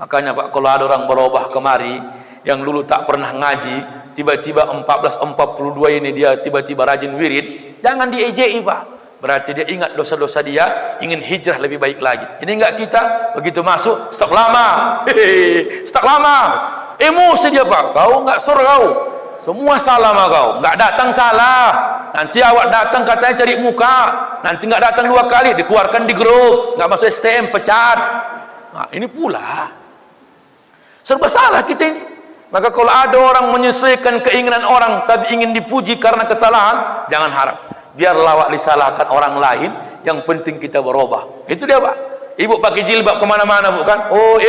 Makanya Pak, kalau ada orang berubah kemari yang dulu tak pernah ngaji, tiba-tiba 1442 ini dia tiba-tiba rajin wirid, jangan diejei Pak. Berarti dia ingat dosa-dosa dia, ingin hijrah lebih baik lagi. Ini enggak kita, begitu masuk, stok lama, stok lama, emosi dia Pak, kau enggak suruh kau, semua salah sama kau, enggak datang salah, nanti awak datang katanya cari muka, nanti enggak datang 2 kali, dikeluarkan di grup, enggak masuk STM, pecat. Nah, ini pula, serba salah kita ini. Maka kalau ada orang menyesuaikan keinginan orang, tapi ingin dipuji karena kesalahan, jangan harap. Biar lawak disalahkan orang lain, yang penting kita berubah. Itu dia Pak. Ibu pakai jilbab kemana-mana bukan? Oh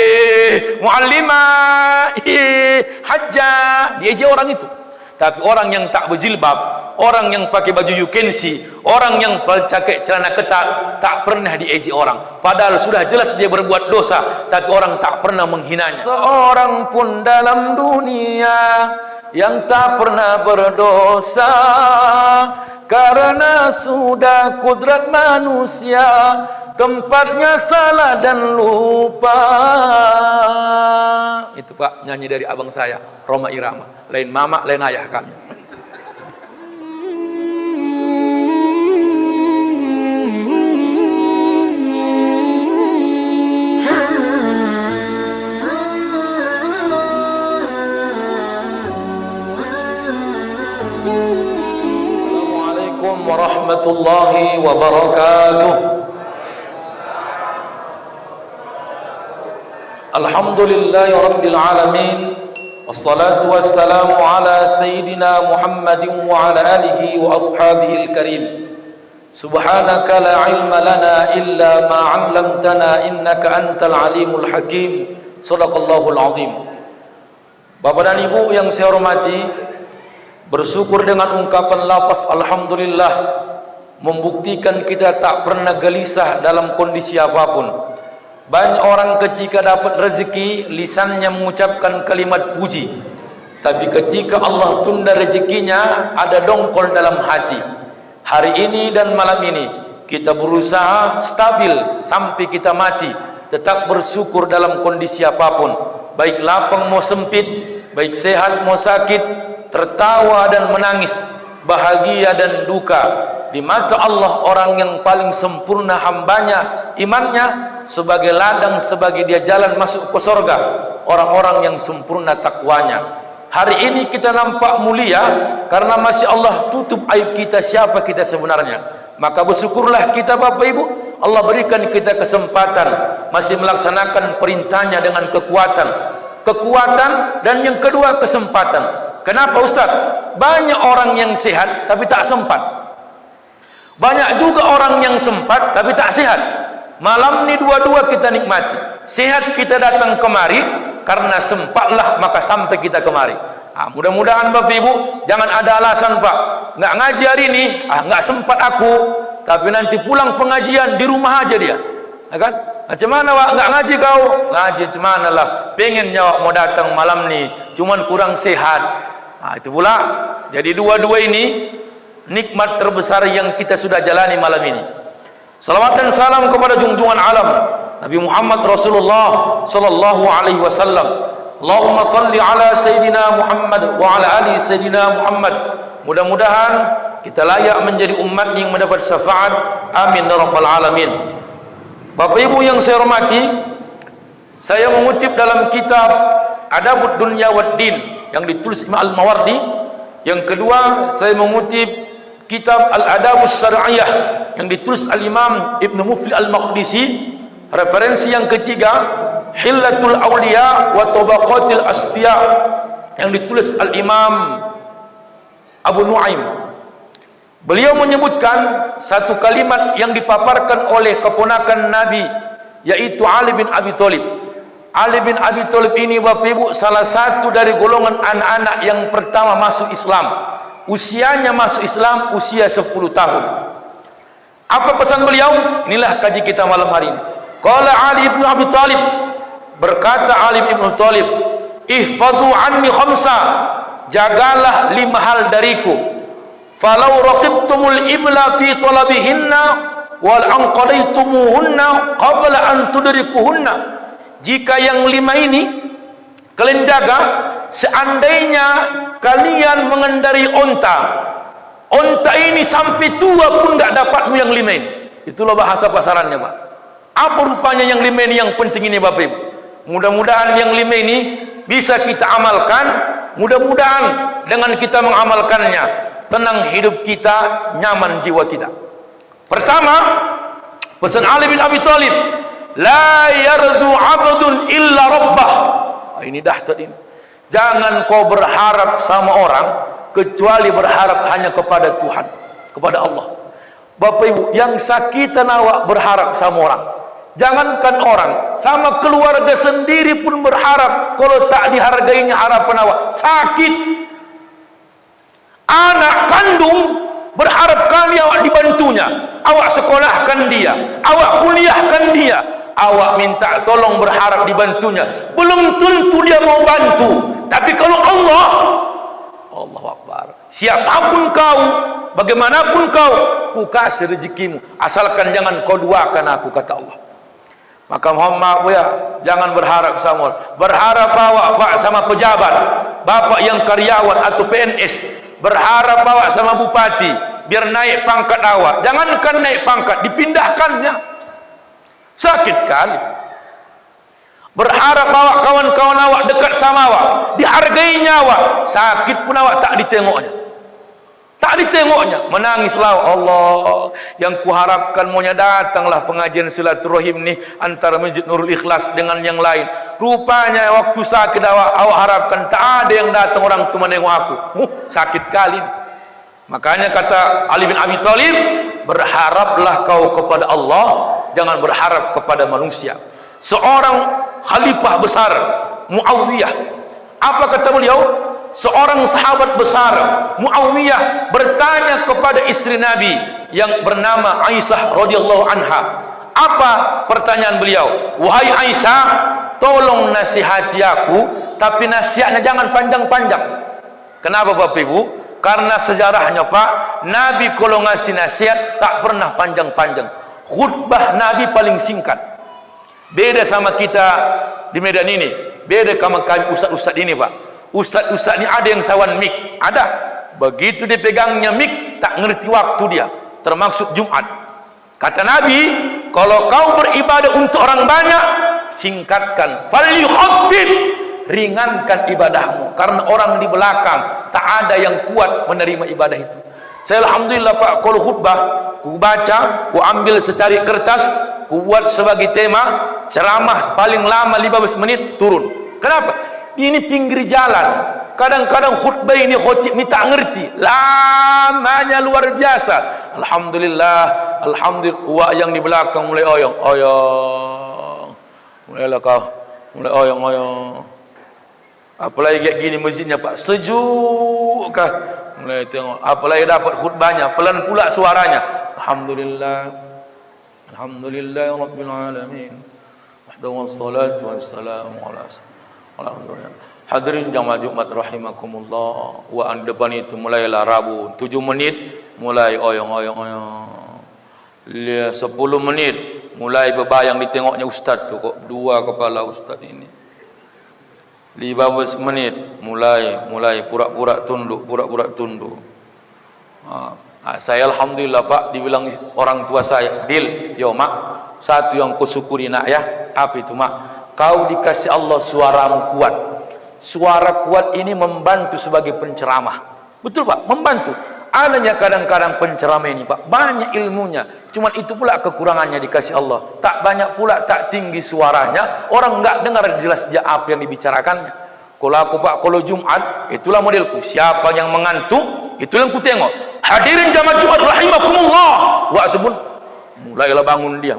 muallimah, hajjah, diejek orang itu. Tapi orang yang tak berjilbab, orang yang pakai baju you can see, orang yang pakai celana ketat, tak pernah diejek orang. Padahal sudah jelas dia berbuat dosa, tapi orang tak pernah menghinanya. Seorang pun dalam dunia yang tak pernah berdosa, karena sudah kudrat manusia, tempatnya salah dan lupa. Itu Pak, nyanyi dari abang saya, Roma Irama. Lain mama, lain ayah kami. Warahmatullahi wabarakatuh. Alhamdulillahi rabbil alamin, wassalatu wassalamu ala sayyidina Muhammadin wa ala alihi wa ashabihi al-karim. Subhanaka la ilma lana illa ma 'allamtana innaka antal alimul hakim. Shadaqallahul azim. Bapak dan Ibu yang saya hormati, bersyukur dengan ungkapan lafaz alhamdulillah membuktikan kita tak pernah gelisah dalam kondisi apapun. Banyak orang ketika dapat rezeki lisannya mengucapkan kalimat puji, tapi ketika Allah tunda rezekinya ada dongkol dalam hati. Hari ini dan malam ini kita berusaha stabil sampai kita mati, tetap bersyukur dalam kondisi apapun, baik lapang mau sempit, baik sehat mau sakit, tertawa dan menangis, bahagia dan duka. Di mata Allah orang yang paling sempurna hambanya imannya, sebagai ladang, sebagai dia jalan masuk ke surga, orang-orang yang sempurna takwanya. Hari ini kita nampak mulia karena masih Allah tutup aib kita, siapa kita sebenarnya. Maka bersyukurlah kita Bapak Ibu, Allah berikan kita kesempatan masih melaksanakan perintahnya dengan kekuatan dan yang kedua kesempatan. Kenapa Ustaz? Banyak orang yang sehat tapi tak sempat. Banyak juga orang yang sempat tapi tak sehat. Malam ni dua-dua kita nikmati. Sehat kita datang kemari, karena sempatlah maka sampai kita kemari. Mudah-mudahan Bapak Ibu jangan ada alasan Pak, nggak ngaji hari ini, nggak sempat aku. Tapi nanti pulang pengajian di rumah aja dia, kan? Macam mana Pak? Nggak ngaji kau? Ngaji macam mana lah? Pengen nyawa mau datang malam ni, cuman kurang sehat. Itu pula. Jadi dua-dua ini nikmat terbesar yang kita sudah jalani malam ini. Salawat dan salam kepada junjungan alam Nabi Muhammad Rasulullah sallallahu alaihi wasallam. Allahumma salli ala sayyidina Muhammad wa ala ali sayyidina Muhammad. Mudah-mudahan kita layak menjadi umat yang mendapat syafaat. Amin ya rabbal alamin. Bapak Ibu yang saya hormati, saya mengutip dalam kitab Adabud Dunya wad Din yang ditulis Imam Al-Mawardi. Yang kedua, saya mengutip kitab Al-Adabus Syar'iyyah yang ditulis Al-Imam Ibn Mufli Al-Maqdisi. Referensi yang ketiga, Hillatul Awliya wa Tabaqatil Asfiya yang ditulis Al-Imam Abu Nuaim. Beliau menyebutkan satu kalimat yang dipaparkan oleh keponakan Nabi, yaitu Ali bin Abi Thalib. Ali bin Abi Thalib ini Bapak Ibu salah satu dari golongan anak-anak yang pertama masuk Islam. Usianya masuk Islam usia 10 tahun. Apa pesan beliau? Inilah kaji kita malam hari ini. Qala Ali bin Abi Thalib, berkata Ali bin Abi Thalib, ihfazu anni khamsa, jagalah 5 hal dariku. Falau raqibtumul ibla fi talabihinna wal anqalaitumuhunna qabla an tudrikuhunna. jika yang 5 ini kalian jaga, seandainya kalian mengendarai onta ini sampai tua pun nggak dapatmu yang 5 ini. Itulah bahasa pasarannya, Pak. Apa rupanya yang 5 ini yang penting ini, Bapak Ibu? Mudah-mudahan yang 5 ini bisa kita amalkan. Mudah-mudahan dengan kita mengamalkannya, tenang hidup kita, nyaman jiwa kita. Pertama, pesan Ali bin Abi Thalib, la yarzu abdun illa rabbah. Ini dahsyat ini. Jangan kau berharap sama orang kecuali berharap hanya kepada Tuhan, kepada Allah. Bapak Ibu, yang sakitan awak berharap sama orang. Jangankan orang, sama keluarga sendiri pun berharap. Kalau tak dihargainya harapan awak, sakit. Anak kandung berharap kali awak dibantunya, awak sekolahkan dia, awak kuliahkan dia, awak minta tolong berharap dibantunya, belum tentu dia mau bantu. Tapi kalau Allah, Allahu Akbar, siapapun kau, bagaimanapun kau, ku kasih rezekimu, asalkan jangan kau duakan aku, kata Allah. Maka mohon maaf ya, jangan berharap sama orang. Berharap awak Pak sama pejabat, bapak yang karyawan atau PNS, berharap awak sama bupati biar naik pangkat awak. Jangankan naik pangkat, dipindahkannya, sakit kali. Berharap awak kawan-kawan awak dekat sama awak, dihargainya awak, sakit pun awak tak ditengoknya, tak ditengoknya, menangislah. Allah, yang kuharapkan maunya datanglah pengajian silaturahim nih antara Masjid Nurul Ikhlas dengan yang lain. Rupanya waktu sakit awak harapkan tak ada yang datang orang tu menengok aku. Sakit kali. Makanya kata Ali bin Abi Thalib, berharaplah kau kepada Allah, jangan berharap kepada manusia. Seorang khalifah besar Muawiyah, apa kata beliau? Seorang sahabat besar Muawiyah bertanya kepada istri Nabi yang bernama Aisyah radhiyallahu anha. Apa pertanyaan beliau? Wahai Aisyah, tolong nasihati aku, tapi nasihatnya jangan panjang-panjang. Kenapa Bapak Ibu? Karena sejarahnya Pak, Nabi kalau ngasih nasihat tak pernah panjang-panjang. Khutbah Nabi paling singkat. Beda sama kita di Medan ini, beda sama kami ustaz-ustaz ini Pak. Ustaz-ustaz ini ada yang sawan mik, ada. Begitu dipegangnya mik, tak ngerti waktu dia, termasuk Jumat. Kata Nabi, kalau kau beribadah untuk orang banyak, singkatkan. Falyukhaffif, ringankan ibadahmu, karena orang di belakang tak ada yang kuat menerima ibadah itu. Saya alhamdulillah Pak, kalau khutbah, ku baca, ku ambil secari kertas, ku buat sebagai tema, ceramah paling lama 15 menit turun. Kenapa? Ini pinggir jalan. Kadang-kadang khutbah ini khotib ini tak ngerti, lamanya luar biasa. Alhamdulillah, alhamdulillah. Yang di belakang mulai oyong, mulailah kau, mulai oyong. Apalagi kayak gini masjidnya Pak, sejuk kah? Mulai tengok, apalagi dapat khutbahnya, pelan pula suaranya. Alhamdulillah, alhamdulillah rabbil alamin. Wassalatu wassalamu ala Alhamdulillah. Hadirin jamaah Jumat rahimakumullah. Wa an depan itu mulailah Rabu 7 menit mulai oyong. 10 menit mulai berbayang ditengoknya ustaz tu, kok dua kepala ustaz ini. 15 menit mulai pura-pura tunduk. Saya alhamdulillah Pak, dibilang orang tua saya, Dil, yo mak, satu yang kusyukuri nak ya. Apa itu mak? Kau dikasih Allah suaramu kuat. Suara kuat ini membantu sebagai penceramah. Betul Pak, membantu. Adanya kadang-kadang penceramah ini Pak, banyak ilmunya, cuman itu pula kekurangannya dikasih Allah. Tak banyak pula, tak tinggi suaranya, orang enggak dengar jelas dia apa yang dibicarakannya. Kalau aku Pak, kalau Jumat, itulah modelku. Siapa yang mengantuk, itulah yang ku tengok. Hadirin jamaah Jumat rahimakumullah. Waktu pun mulailah bangun dia.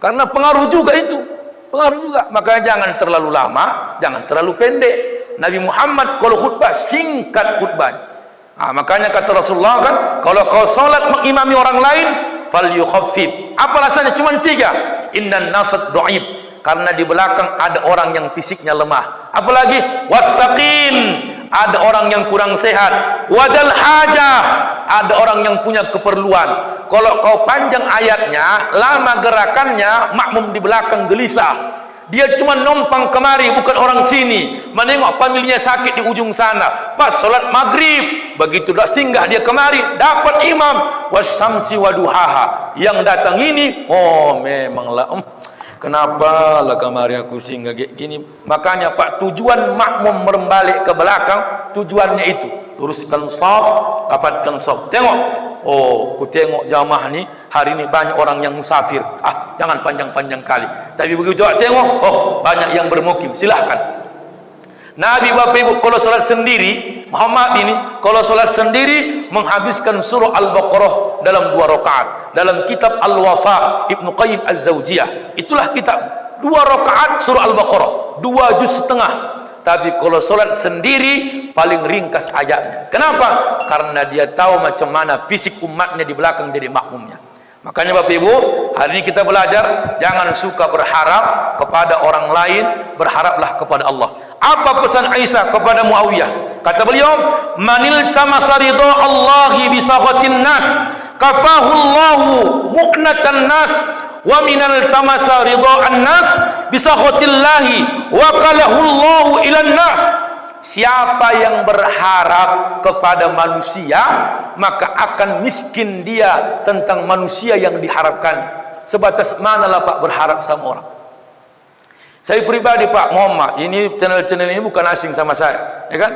Karena pengaruh juga itu. Pengaruh juga. Makanya jangan terlalu lama, jangan terlalu pendek. Nabi Muhammad kalau khutbah singkat khutbah. Makanya kata Rasulullah kan, kalau kau salat mengimami orang lain, falyukhaffif. Apa alasannya? Cuma 3. Innan nasat dhaif, karena di belakang ada orang yang fisiknya lemah. Apalagi wasaqin, ada orang yang kurang sehat. Wadal hajah, ada orang yang punya keperluan. Kalau kau panjang ayatnya, lama gerakannya, makmum di belakang gelisah. Dia cuma numpang kemari, bukan orang sini, menengok familinya sakit di ujung sana. Pas solat maghrib, begitu dah singgah dia kemari, dapat imam wasyamsi waduhaha. Yang datang ini, oh memanglah kenapa lah kemari aku singgah gini. Makanya Pak, tujuan makmum merembalik ke belakang, tujuannya itu luruskan shaf, rapatkan shaf. Tengok, oh aku tengok jamaah ni hari ni banyak orang yang musafir, jangan panjang-panjang kali. Tapi begitu aku tengok, oh banyak yang bermukim, silahkan. Nabi Bapak Ibu kalau salat sendiri, Muhammad ini kalau salat sendiri menghabiskan surah Al-Baqarah dalam 2 rakaat. Dalam kitab Al-Wafa Ibnu Qayyim Az-Zawjiyah, itulah kitab 2 rakaat surah Al-Baqarah, 2 juz setengah. Tapi kalau solat sendiri paling ringkas ayatnya. Kenapa? Karena dia tahu macam mana fisik umatnya di belakang jadi makmumnya. Makanya Bapak Ibu, hari ini kita belajar jangan suka berharap kepada orang lain, berharaplah kepada Allah. Apa pesan Aisyah kepada Muawiyah? Kata beliau, "Manil tamasa ridha Allahi bi sakhatin nas, kafahu Allahu mu'natan nas, wa minal tamasa ridha'an nas bisakhatillahi wa qalahu Allahu ilan nas." Siapa yang berharap kepada manusia, maka akan miskin dia tentang manusia yang diharapkan. Sebatas manalah Pak berharap sama orang. Saya pribadi Pak, mohon maaf, ini channel-channel ini bukan asing sama saya, ya kan?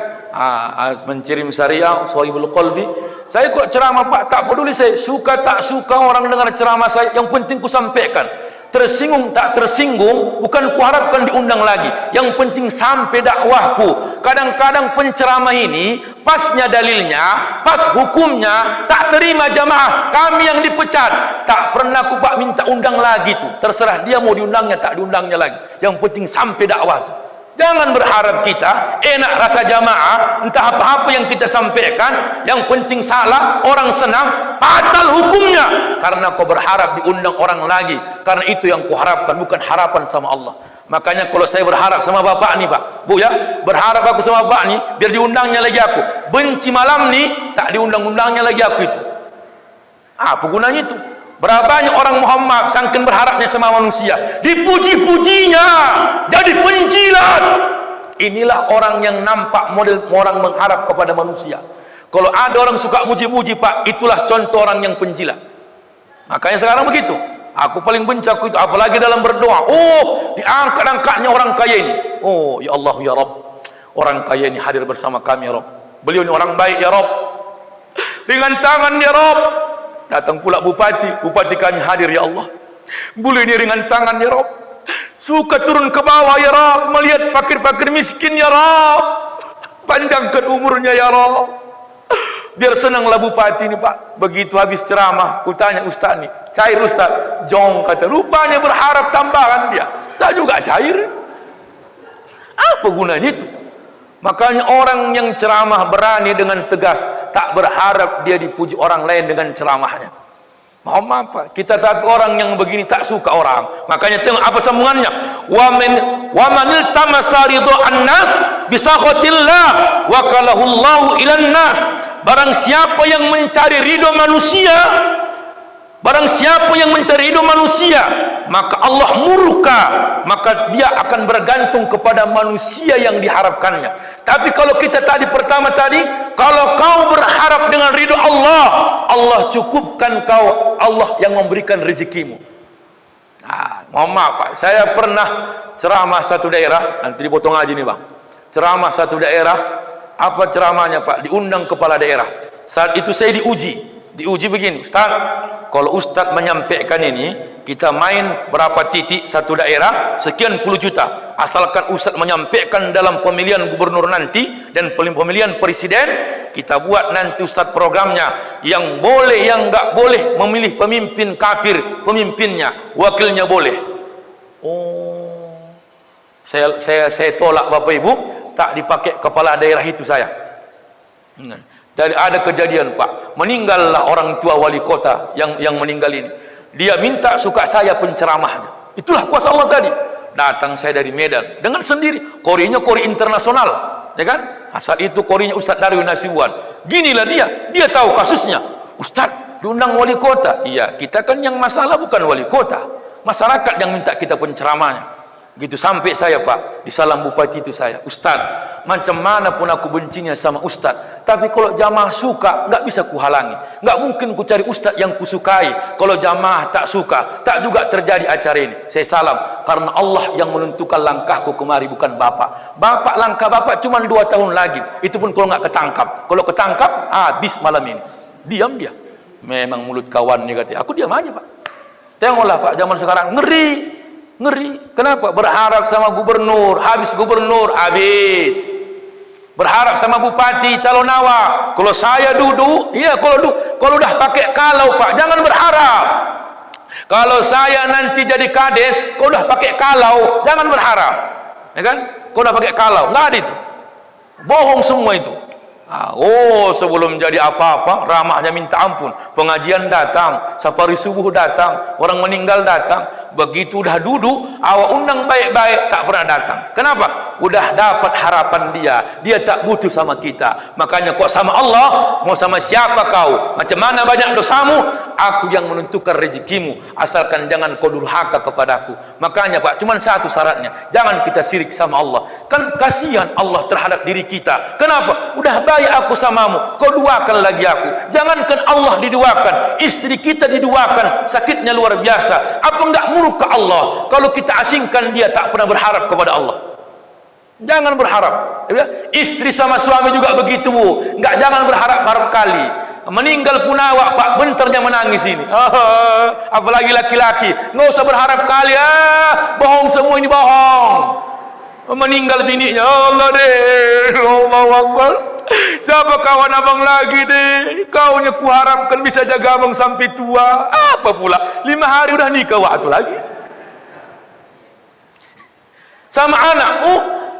Mencirim Syariah, Shahibul Qalbi. Saya kok ceramah Pak, tak peduli saya suka tak suka orang dengar ceramah saya, yang penting ku sampaikan. Tersinggung tak tersinggung, bukan kuharapkan diundang lagi. Yang penting sampai dakwahku. Kadang-kadang penceramah ini pasnya dalilnya, pas hukumnya tak terima jamaah, kami yang dipecat. Tak pernah ku Pak minta undang lagi tu. Terserah dia mau diundangnya tak diundangnya lagi. Yang penting sampai dakwah tu. Jangan berharap kita enak rasa jamaah, entah apa-apa yang kita sampaikan, yang penting salah, orang senang, batal hukumnya. Karena kau berharap diundang orang lagi. Karena itu yang kau harapkan, bukan harapan sama Allah. Makanya kalau saya berharap sama bapak ni Pak, Bu ya, berharap aku sama bapak ni, biar diundangnya lagi aku. Benci malam ni, tak diundang-undangnya lagi aku itu. Apa gunanya itu? Berapa banyak orang Muhammad sangkin berharapnya sama manusia, dipuji-pujinya, jadi penjilat. Inilah orang yang nampak model orang mengharap kepada manusia. Kalau ada orang suka muji-muji Pak, itulah contoh orang yang penjilat. Makanya sekarang begitu. Aku paling benci aku itu, apalagi dalam berdoa. Oh, diangkat-angkatnya orang kaya ini. Oh, ya Allah ya Rabb, orang kaya ini hadir bersama kami ya Rabb. Beliau ini orang baik ya Rabb. Ringan tangan ya Rabb. Datang pula bupati kami hadir ya Allah. Beliau ini ringan tangan ya Rabb. Suka turun ke bawah ya Rabb, melihat fakir-fakir miskin ya Rabb. Panjangkan umurnya ya Rabb. Biar senanglah bupati ini Pak. Begitu habis ceramah, ku tanya Ustaz nih, cair Ustaz? Jong kata, rupanya berharap tambahan dia. Tak juga cair. Apa gunanya itu? Makanya orang yang ceramah berani dengan tegas, tak berharap dia dipuji orang lain dengan ceramahnya. Mohon maaf Pak, kita tak orang yang begini tak suka orang. Makanya tengok apa sambungannya. Wa manil tamasa ridha'an nas bisakhatillah wa qalahu Allahu ilan nas. Barang siapa yang mencari ridho manusia, barang siapa yang mencari ridho manusia, maka Allah murka, maka dia akan bergantung kepada manusia yang diharapkannya. Tapi kalau kita tadi pertama tadi, kalau kau berharap dengan ridho Allah, Allah cukupkan kau, Allah yang memberikan rezekimu. Mohon maaf Pak, saya pernah ceramah satu daerah, nanti dipotong aja nih Bang. Ceramah satu daerah, apa ceramahnya Pak? Diundang kepala daerah. Saat itu saya diuji begini, Ustaz, kalau Ustaz menyampaikan ini, kita main berapa titik satu daerah, sekian puluh juta. Asalkan Ustaz menyampaikan dalam pemilihan gubernur nanti dan pemilihan presiden, kita buat nanti Ustaz programnya, yang boleh, yang enggak boleh memilih pemimpin kafir, pemimpinnya, wakilnya boleh. Oh, saya tolak Bapak Ibu, tak dipakai kepala daerah itu saya. Dari ada kejadian Pak, meninggallah orang tua wali kota yang meninggal ini. Dia minta suka saya penceramahnya. Itulah kuasa Allah tadi. Datang saya dari Medan dengan sendiri, korinya kori internasional, ya kan? Asal itu korinya Ustaz Darwin Nasibuan. Ginilah dia tahu kasusnya. Ustaz diundang wali kota. Iya, kita kan yang masalah bukan wali kota, masyarakat yang minta kita penceramahnya. Gitu sampai saya Pak, di salam bupati itu saya, Ustaz, macam mana pun aku bencinya sama Ustaz, tapi kalau jamaah suka, nggak bisa kuhalangi. Nggak mungkin ku cari Ustaz yang kusukai. Kalau jamaah tak suka, tak juga terjadi acara ini. Saya salam, karena Allah yang menentukan langkahku kemari, bukan Bapak. Bapak, langkah Bapak cuma 2 tahun lagi. Itu pun kalau nggak ketangkap. Kalau ketangkap, habis malam ini. Diam dia. Memang mulut kawan nih katanya. Aku diam aja Pak. Tengoklah Pak, zaman sekarang ngeri. Ngeri. Kenapa? Berharap sama gubernur, habis gubernur, habis. Berharap sama bupati, calon awak. Kalau saya duduk, iya kalau udah pakai kalau Pak, jangan berharap. Kalau saya nanti jadi kades, kalau udah pakai kalau, jangan berharap. Ya kan? Kalau udah pakai kalau, nggak ada itu. Bohong semua itu. Sebelum jadi apa-apa, ramahnya minta ampun. Pengajian datang, safari subuh datang, orang meninggal datang. Begitu udah duduk, awak undang baik-baik, tak pernah datang. Kenapa? Udah dapat harapan dia tak butuh sama kita. Makanya kok sama Allah, mau sama siapa kau? Macam mana banyak dosamu? Aku yang menentukan rezekimu, asalkan jangan kau durhaka kepadaku. Makanya Pak, cuma satu syaratnya, jangan kita syirik sama Allah. Kan kasihan Allah terhadap diri kita. Kenapa? Udah baik aku samamu, kau duakan lagi aku. Jangankan Allah diduakan, istri kita diduakan, sakitnya luar biasa. Apa enggak murka Allah kalau kita asingkan dia, tak pernah berharap kepada Allah? Jangan berharap. Istri sama suami juga begitu, enggak, jangan berharap kali. Meninggal pun awak Pak, bentarnya menangis ini. Apalagi laki-laki, nggak usah berharap kali. Bohong semua ini, bohong. Meninggal bininya, Allah deh, Allahu Akbar. Siapa kawan abang lagi deh? Kaunya kuharapkan bisa jaga abang sampai tua. Apa pula? 5 hari udah nikah waktu lagi. Sama anak,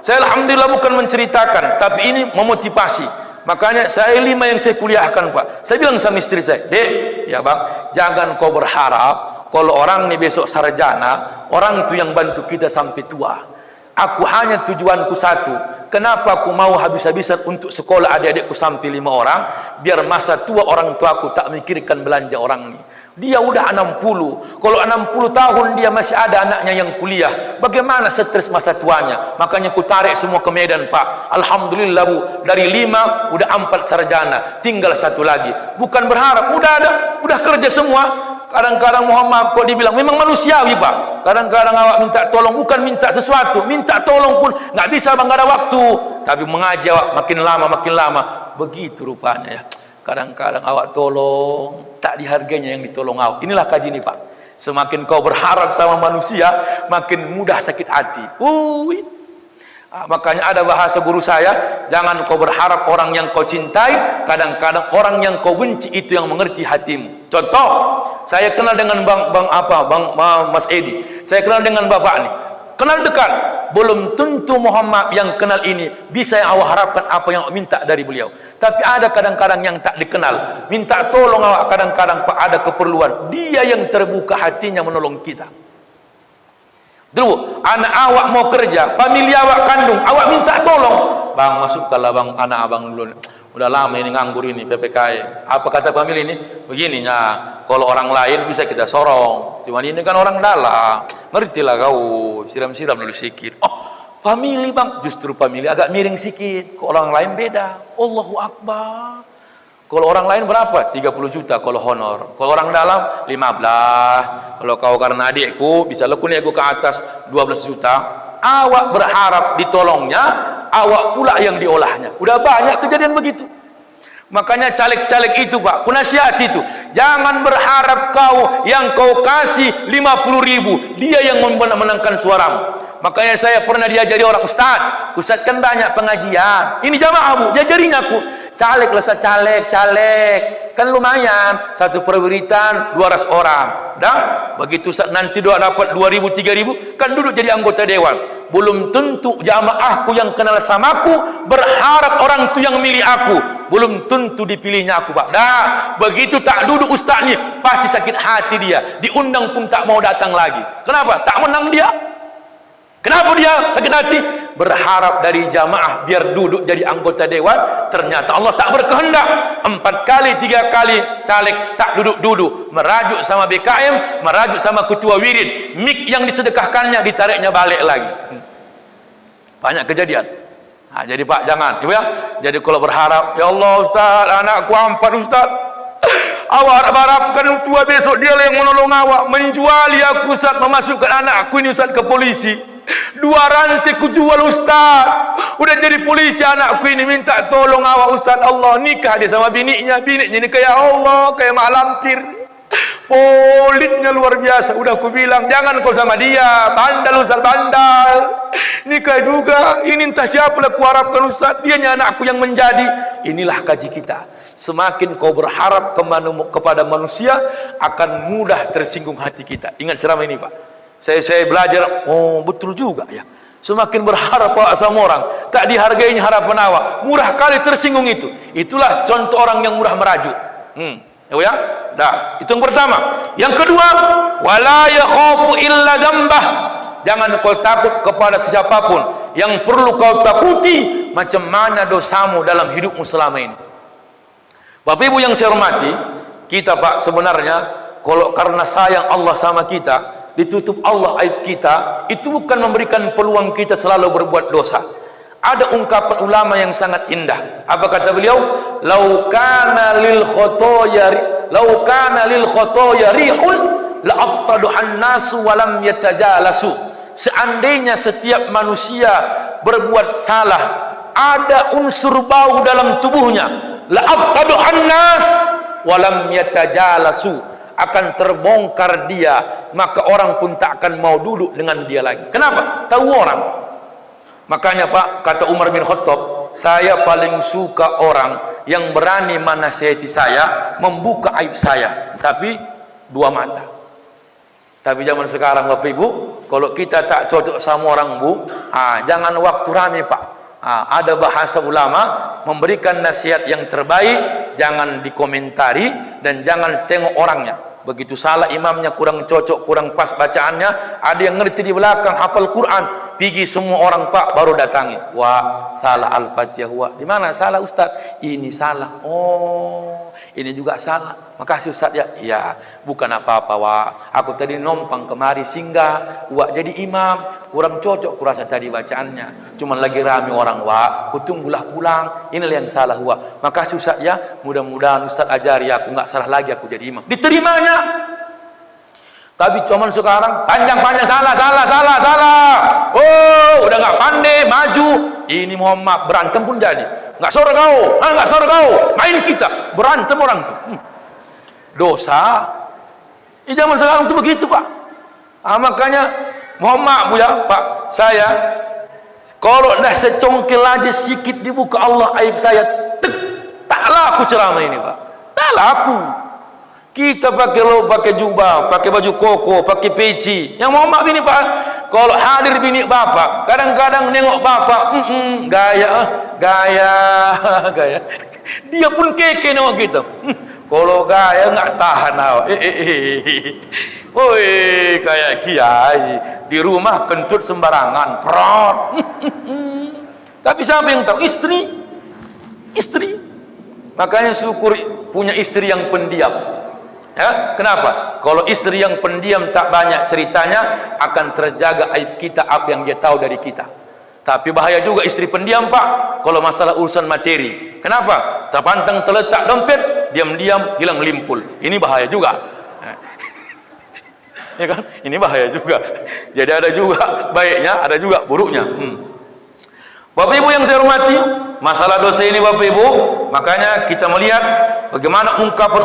saya alhamdulillah bukan menceritakan, tapi ini memotivasi. Makanya saya 5 yang saya kuliahkan Pak. Saya bilang sama istri saya, Dek, ya Bang, jangan kau berharap kalau orang ini besok sarjana, orang itu yang bantu kita sampai tua. Aku hanya tujuanku satu. Kenapa aku mau habis-habisan untuk sekolah adik-adikku sampai 5 orang, biar masa tua orang tuaku tak mikirkan belanja orang ini. Dia udah 60. Kalau 60 tahun dia masih ada anaknya yang kuliah, bagaimana stres masa tuanya? Makanya ku tarik semua ke Medan Pak. Alhamdulillah Bu, dari 5 udah 4 sarjana, tinggal 1 lagi. Bukan berharap, udah ada, udah kerja semua. Kadang-kadang mohon maaf kok dibilang memang manusiawi Pak. Kadang-kadang awak minta tolong, bukan minta sesuatu, minta tolong pun nggak bisa Bang, nggak ada waktu. Tapi mengaji awak makin lama, begitu rupanya ya. Kadang-kadang awak tolong, tak dihargainya yang ditolong awak. Inilah kaji ini Pak. Semakin kau berharap sama manusia, makin mudah sakit hati. Makanya ada bahasa guru saya, jangan kau berharap orang yang kau cintai, kadang-kadang orang yang kau benci itu yang mengerti hatimu. Contoh, saya kenal dengan Mas Edi. Saya kenal dengan bapak nih. Kenal dekat. Belum tentu Muhammad yang kenal ini bisa yang awak harapkan apa yang awak minta dari beliau. Tapi ada kadang-kadang yang tak dikenal, minta tolong awak kadang-kadang Pak, ada keperluan. Dia yang terbuka hatinya menolong kita. Dulu anak awak mau kerja, famili awak kandung, awak minta tolong, Bang masukkanlah Bang anak abang dulu. Udah lama ini nganggur ini PPKI. Apa kata famili ini? Begini ya, kalau orang lain bisa kita sorong, cuman ini kan orang dalam. Ngertilah kau, siram-siram dulu sikit. Famili Bang, justru famili agak miring sikit. Kalau orang lain beda. Allahu Akbar. Kalau orang lain berapa? 30 juta kalau honor. Kalau orang dalam 15. Kalau kau karena adikku bisa lekun aku ke atas 12 juta. Awak berharap ditolongnya, awak pula yang diolahnya. Udah banyak kejadian begitu. Makanya caleg-caleg itu Pak, kunasihati itu, jangan berharap kau yang kau kasih 50.000, dia yang memenangkan suaramu. Makanya saya pernah diajari orang, Ustaz kan banyak pengajian, ini jamaah Bu, jajarin aku, caleg lah, caleg kan lumayan, satu perwiritan 200 orang, dah begitu nanti doa dapat 2.000 3.000, kan duduk jadi anggota dewan. Belum tentu jamaahku yang kenal samaku berharap orang itu yang milih aku, belum tentu dipilihnya aku Pak. Dah begitu tak duduk ustaz ni, pasti sakit hati dia, diundang pun tak mau datang lagi. Kenapa? Tak menang dia. Kenapa dia sakit hati? Berharap dari jamaah biar duduk jadi anggota dewan. Ternyata Allah tak berkehendak. 4 kali 3 kali caleg tak duduk-duduk, merajuk sama BKM, merajuk sama ketua wirid, mik yang disedekahkannya ditariknya balik lagi. Banyak kejadian. Jadi Pak, jangan, ibu ya. Jadi kalau berharap, ya Allah Ustaz, anakku 4 Ustaz, awak harapkan tua besok dia yang menolong awak, menjuali aku Ustaz, memasukkan anakku ini Ustaz ke polisi. 2 rantai ku jual Ustaz, udah jadi polisi anakku ini, minta tolong awak Ustaz. Allah, nikah dia sama biniknya ni kayak Allah, kayak mak lampir, politnya luar biasa. Udah aku bilang jangan kau sama dia, bandal Ustaz, bandal. Nikah juga ini, entah siapa lah ku harapkan Ustaz, dianya anakku yang menjadi. Inilah kaji kita. Semakin kau berharap kepada manusia, akan mudah tersinggung hati kita. Ingat ceramah ini Pak, saya belajar, oh betul juga ya. Semakin berharap awak sama orang, tak dihargainya harapan awak, murah kali tersinggung itu. Itulah contoh orang yang murah merajuk. Ya, dah. Itu yang pertama. Yang kedua, wala yakhafu illa dzambah. Jangan kau takut kepada siapapun. Yang perlu kau takuti macam mana dosamu dalam hidupmu selama ini. Bapak Ibu yang saya hormati, kita Pak sebenarnya kalau karena sayang Allah sama kita, ditutup Allah aib kita, itu bukan memberikan peluang kita selalu berbuat dosa. Ada ungkapan ulama yang sangat indah. Apa kata beliau? Lau kana lil khotoya rihun la aftaduhan nasu walam yatajalasu. Seandainya setiap manusia berbuat salah, ada unsur bau dalam tubuhnya, la aftaduhan nas walam yatajalasu, akan terbongkar dia, maka orang pun tak akan mau duduk dengan dia lagi. Kenapa? Tahu orang. Makanya Pak, kata Umar bin Khattab, saya paling suka orang yang berani menasihati saya, membuka aib saya, tapi 2 mata. Tapi zaman sekarang Bapak Ibu, kalau kita tak cocok sama orang Bu, jangan waktu rame Pak. Ada bahasa ulama, memberikan nasihat yang terbaik jangan dikomentari dan jangan tengok orangnya. Begitu salah imamnya, kurang cocok, kurang pas bacaannya, ada yang ngerti di belakang, hafal Quran, pergi semua orang Pak baru datangi. Wah, salah Al-Fatihah. Wah, di mana salah Ustaz? Ini salah. Oh, ini juga salah. Makasih Ustaz ya. Ya, bukan apa-apa Wah. Aku tadi numpang kemari singgah, Wah jadi imam, kurang cocok kurasa tadi bacaannya. Cuman lagi rame orang Wah, kutunggulah pulang. Inilah yang salah Wah. Makasih Ustaz ya. Mudah-mudahan Ustaz ajari aku nggak salah lagi aku jadi imam. Diterimanya. Tapi cuman sekarang panjang-panjang salah. Oh, udah nggak pandai maju. Ini mohon maaf, berantem pun jadi. Nggak sore kau, main kita berantem orang tuh. Dosa. Di zaman sekarang itu begitu Pak. Makanya mohon maaf Bu ya Pak, saya kalau dah secongkel aja sikit dibuka Allah aib saya, tak laku ceramah ini Pak, tak laku. Kita pakai jubah, pakai baju koko, pakai peci. Yang mohon maaf ini Pak, kalau hadir bini bapak, kadang-kadang nengok bapak, gaya. Dia pun keke nengok kita. Kalau gaya nggak tahan awak. Woi, kayak kiai di rumah kentut sembarangan, prot. Tapi siapa yang tahu? Istri. Makanya syukur punya istri yang pendiam. Ya, kenapa? Kalau istri yang pendiam tak banyak ceritanya, akan terjaga aib kita, apa yang dia tahu dari kita. Tapi bahaya juga istri pendiam Pak, kalau masalah urusan materi. Kenapa? Terpantang terletak dompet, diam-diam hilang limpul. Ini bahaya juga. Ya kan? Ini bahaya juga. Jadi ada juga baiknya, ada juga buruknya. Bapak Ibu yang saya hormati, masalah dosa ini Bapak Ibu, makanya kita melihat bagaimana ungkapan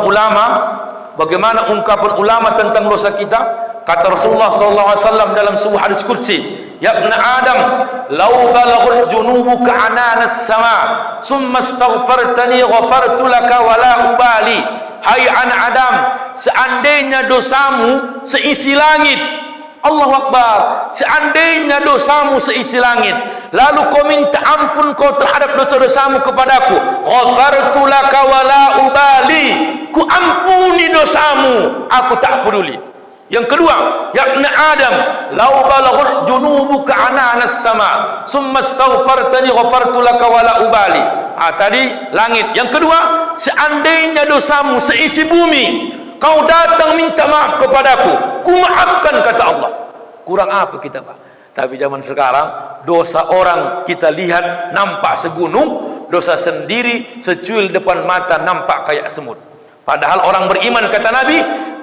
ulama tentang dosa kita. Kata Rasulullah SAW dalam sebuah hadis qudsi, ya ibn Adam, law balaghul junubuka ananas sama, summa astaghfartani ghafartu laka wala ubali. Hai anak Adam, seandainya dosamu seisi langit, Allahu Akbar, seandainya dosamu seisi langit, lalu kau minta ampun kau terhadap dosa-dosamu kepadaku, ghafartu laka wala ubali, ku ampuni dosamu, aku tak peduli. Yang kedua, ya ibn Adam, law balaghut junubuka ananas sama, summa astaghfartani ghafartu laka wala ubali. Tadi langit. Yang kedua, seandainya dosamu seisi bumi, kau datang minta maaf kepadaku, ku maafkan, kata Allah. Kurang apa kita, Pak? Tapi zaman sekarang, dosa orang kita lihat nampak segunung, dosa sendiri secuil depan mata nampak kayak semut. Padahal orang beriman, kata Nabi,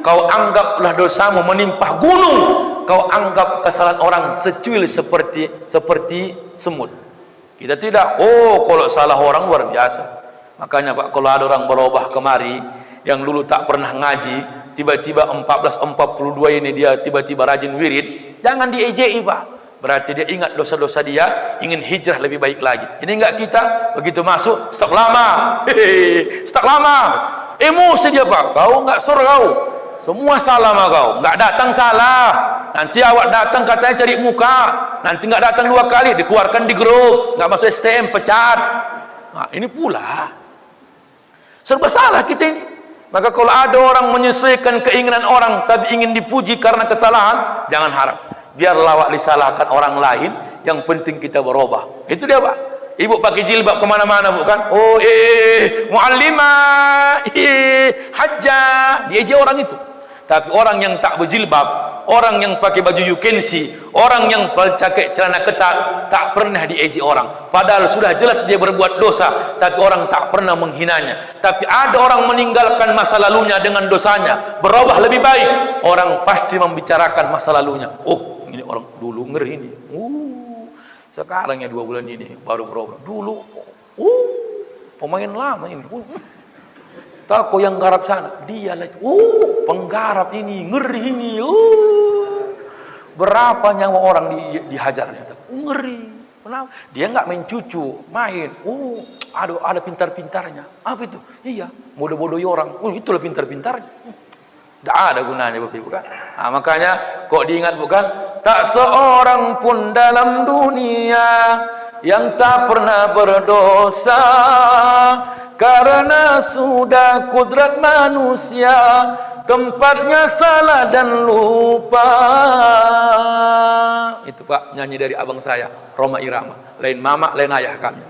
kau anggaplah dosamu menimpah gunung, kau anggap kesalahan orang secuil seperti semut. Kita tidak. Oh, kalau salah orang luar biasa. Makanya Pak, kalau ada orang berubah kemari yang dulu tak pernah ngaji, tiba-tiba 1442 ini dia tiba-tiba rajin wirid, jangan diejeki, Pak. Berarti dia ingat dosa-dosa dia, ingin hijrah lebih baik lagi. Ini enggak kita, begitu masuk, stok lama. Stok lama. Emosi dia, Pak. Kau enggak suruh kau. Semua salah sama kau. Enggak datang salah. Nanti awak datang katanya cari muka. Nanti enggak datang 2 kali, dikeluarkan di grup. Enggak masuk STM, pecat. Nah, ini pula. Serba salah kita ini. Maka kalau ada orang menyesuaikan keinginan orang tapi ingin dipuji karena kesalahan, jangan harap. Biar lawak disalahkan orang lain, yang penting kita berubah. Itu dia, Pak. Ibu pakai jilbab kemana-mana, bukan? Oh, muallimah, hajjah, diejek orang itu. Tapi orang yang tak berjilbab, orang yang pakai baju you can see, orang yang pakai celana ketat, tak pernah diejek orang. Padahal sudah jelas dia berbuat dosa, tapi orang tak pernah menghinanya. Tapi ada orang meninggalkan masa lalunya dengan dosanya, berubah lebih baik, orang pasti membicarakan masa lalunya. Oh, ini orang dulu ngeri ini. Sekarang ya 2 bulan ini baru berubah. Dulu, pemain lama ini. Tako yang garap sana, dia lah. Penggarap ini, ngeri ini. Berapa nyawa orang dihajar? Ngeri. Kenapa? Dia nggak main cucu, main. Ada pintar-pintarnya. Apa itu? Iya, bodoh-bodohi orang. Itulah pintar-pintarnya. Tak ada gunanya, Bapak Ibu, kan? Nah, makanya kok diingat, bukan? Tak seorang pun dalam dunia yang tak pernah berdosa, karena sudah kudrat manusia tempatnya salah dan lupa. Itu, Pak, nyanyi dari abang saya, Roma Irama. Lain mama, lain ayah kami.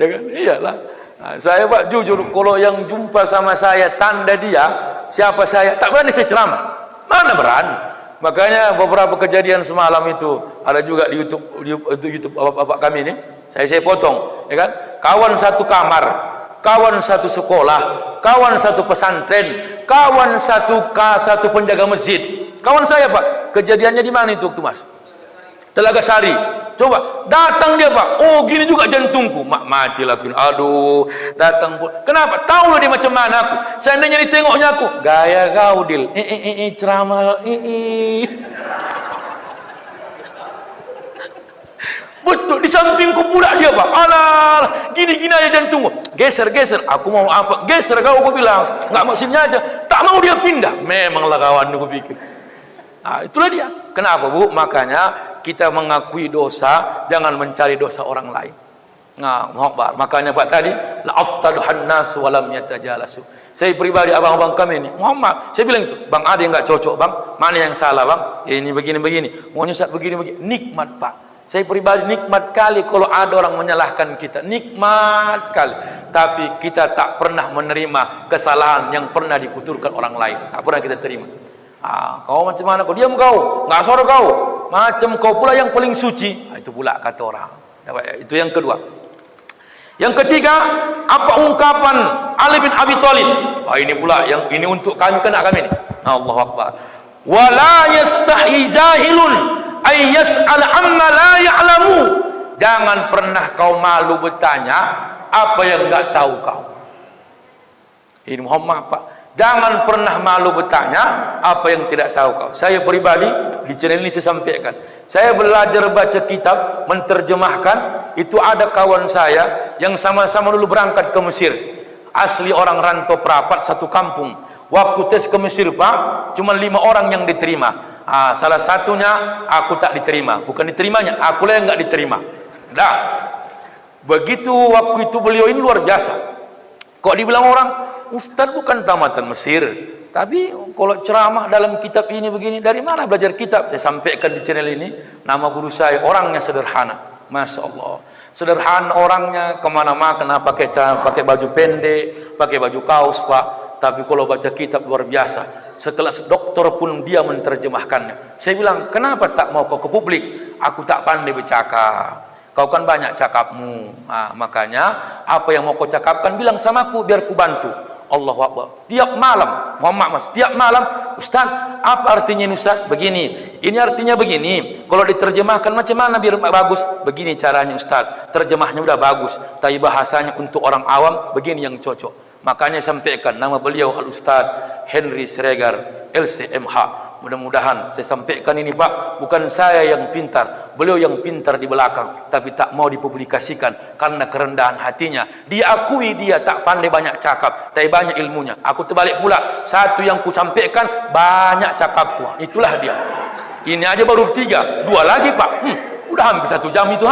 Ya kan? Iyalah. Nah, saya, Pak, jujur, kalau yang jumpa sama saya tanda dia siapa saya, tak berani saya ceramah. Mana berani? Makanya beberapa kejadian semalam itu ada juga di YouTube bapak-bapak kami ini. Saya potong, ya kan? Kawan satu kamar, kawan satu sekolah, kawan satu pesantren, kawan satu penjaga masjid. Kawan saya, Pak, kejadiannya di mana itu waktu, Mas? Telaga Sari. Coba datang dia, Pak. Oh, gini juga jantungku. Mati lagi. Aduh, datang pun. Kenapa? Tahu loh dia macam mana aku. Seandainya ditengoknya aku, gaya gaudil. Ceramah. Betul, di sampingku pula dia, Pak. Alah, gini-gini aja jantungku. Geser. Aku mau apa? Geser kau, aku bilang. Enggak maksudnya aja. Tak mau dia pindah. Memanglah kawan, aku pikir. Nah, itulah dia. Kenapa, Bu? Makanya kita mengakui dosa, jangan mencari dosa orang lain. Nah, makanya Pak tadi, la aftaduhan nas wa lam yatajalasu. Saya pribadi, abang-abang kami ini, Muhammad, saya bilang itu, Bang, ada yang enggak cocok, Bang? Mana yang salah, Bang? Ini begini. Mau nyusat begini. Nikmat, Pak. Saya pribadi nikmat kali kalau ada orang menyalahkan kita. Nikmat kali. Tapi kita tak pernah menerima kesalahan yang pernah dikuturkan orang lain. Tak pernah kita terima. Kau macam mana? Kau diam kau, nggak suara kau. Macam kau pula yang paling suci. Itu pula kata orang. Itu yang kedua. Yang ketiga, apa ungkapan Ali bin Abi Thalib? Ini pula yang ini untuk kami, kena kami ini. Allahu Akbar. Wala yastahi jahilun ay yas'al amma la ya'lamu. Jangan pernah kau malu bertanya apa yang enggak tahu kau. Ini Muhammad, Pak. Jangan pernah malu bertanya apa yang tidak tahu kau. Saya pribadi di channel ini saya sampaikan. Saya belajar baca kitab, menterjemahkan. Itu ada kawan saya yang sama-sama dulu berangkat ke Mesir. Asli orang rantau perapat satu kampung. Waktu tes ke Mesir, Pak, cuma 5 orang yang diterima. Salah satunya aku tak diterima. Bukan diterimanya, aku lah yang enggak diterima. Begitu waktu itu beliau ini luar biasa. Kok dibilang orang, Ustaz bukan tamatan Mesir, tapi kalau ceramah dalam kitab ini begini, dari mana belajar kitab? Saya sampaikan di channel ini, nama guru saya orangnya sederhana, Masya Allah, sederhana orangnya, kemana-mana pakai baju pendek, pakai baju kaos Pak, tapi kalau baca kitab luar biasa, sekelas doktor pun dia menerjemahkannya. Saya bilang, kenapa tak mau kau ke publik? Aku tak pandai bercakap, kau kan banyak cakapmu. Makanya apa yang mau kau cakapkan bilang sama aku biar ku bantu. Allahu Akbar. Tiap malam, Muhammad Mas, tiap malam, Ustaz, apa artinya ini Ustaz? Begini. Ini artinya begini. Kalau diterjemahkan macam mana biar bagus? Begini caranya Ustaz. Terjemahnya udah bagus, tapi bahasanya untuk orang awam begini yang cocok. Makanya sampaikan nama beliau Al-Ustaz Henry Siregar LCMH. Mudah-mudahan saya sampaikan ini Pak, bukan saya yang pintar, beliau yang pintar di belakang, tapi tak mau dipublikasikan karena kerendahan hatinya. Diakui dia tak pandai banyak cakap, tapi banyak ilmunya. Aku terbalik pula, satu yang ku sampaikan banyak cakapku, itulah dia. Ini aja baru 3, 2 lagi Pak, udah hampir 1 jam itu